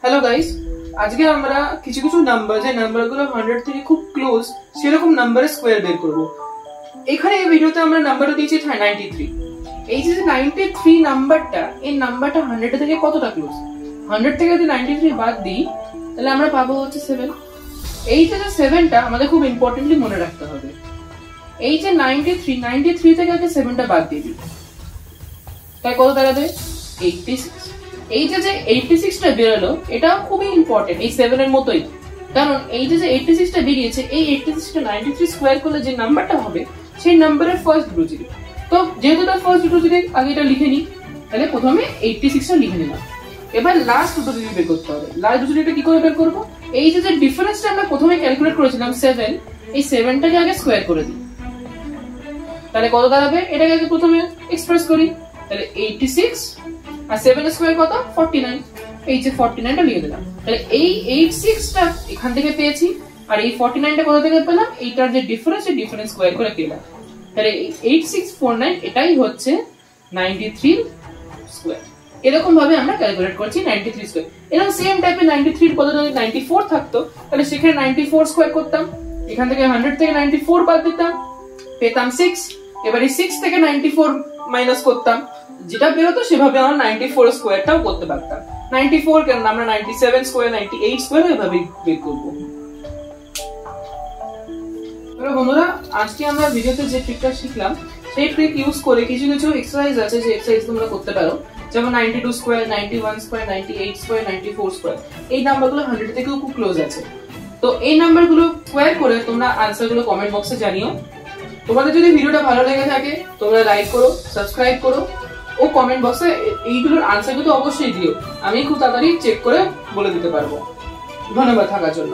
Hello guys, আজকে আমরা কিছু কিছু নাম্বার যে নাম্বারগুলো 100 থেকে খুব ক্লোজ সেরকম নাম্বারের স্কোয়ার বের করব। এখানে এই ভিডিওতে আমরা নাম্বারটা দিয়েছি 93। এই যে 93 নাম্বারটা, এই নাম্বারটা 100 থেকে কতটা ক্লোজ? 100 থেকে যদি 93 বাদ দিই তাহলে আমরা পাবো হচ্ছে 7। এই যে 7টা আমাদের খুব ইম্পর্টেন্টলি মনে রাখতে হবে। এই যে 93 থেকে আগে 7টা বাদ দিয়ে দিই, তাই কত দাঁড়াবে? 86। এই যে 86টা বেরোলো, এটা খুবই ইম্পর্টেন্ট এই 7 এর মতোই, কারণ এই যে 86টা বেরিয়েছে, এই 86টা 93 স্কোয়ার করলে যে নাম্বারটা হবে সেই নাম্বারের ফার্স্ট দুটো ডিজিট। তো যেহেতু তার ফার্স্ট দুটো ডিজিট আগে এটা লিখে নিই, তাহলে প্রথমে 86টা লিখে নিলাম। এবার লাস্ট দুটো ডিজিট বের করতে হবে। লাস্ট দুটো ডিজিট কি করে বের করব? এই যে ডিফারেন্সটা আমরা প্রথমে ক্যালকুলেট করেছিলাম 7, এই 7টাকে আগে স্কোয়ার করে দিই, তাহলে কত দাঁড়াবে? এটাকে আগে প্রথমে এক্সপ্রেস করি, তাহলে 86 আর 7 স্কয়ার কত? 49। এই যে 49টা লিখে দিলাম, তাহলে এই 86টা এখান থেকে পেয়েছি আর এই 49টা কোথা থেকে পেলাম? এইটার যে ডিফারেন্স, এই ডিফারেন্স স্কয়ার করে পেলাম। তাহলে 8649 এটাই হচ্ছে 93 স্কয়ার। এরকম ভাবে আমরা ক্যালকুলেট করছি 93 স্কয়ার। এরকম সেম টাইপের 93 এর বদলে যদি 94 থাকতো তাহলে সেখানে 94 স্কয়ার করতাম, এখান থেকে 100 থেকে 94 বাদ দিতাম, পেতাম 6। এবার এই 6 থেকে 94 মাইনাস করতাম, যেটা বেরোতো সেভাবে আমরা 94 স্কোয়ারটাও করতে পারতাম। 94 কেন, আমরা 97 স্কোয়ার, 98 স্কোয়ার এভাবে বের করব। বন্ধুরা, আজকে আমরা ভিডিওতে যে ট্রিকটা শিখলাম সেই ট্রিক ইউজ করে কিছু কিছু এক্সারসাইজ আছে, যে এক্সারসাইজ তোমরা করতে পারো, যেমন 92 স্কোয়ার, 91 স্কোয়ার, 98 স্কোয়ার, 94 স্কোয়ার। এই নাম্বারগুলো 100 থেকেও খুব ক্লোজ আছে। তো এই নাম্বারগুলো স্কোয়ার করে তোমরা আনসারগুলো কমেন্ট বক্সে জানিও। তোমাদের যদি ভিডিওটা ভালো লেগে থাকে তোমরা লাইক করো, সাবস্ক্রাইব করো ও কমেন্ট বক্সে এইগুলোর আনসার কিন্তু অবশ্যই দিও। আমি খুব তাড়াতাড়ি চেক করে বলে দিতে পারবো। ধন্যবাদ থাকার জন্য।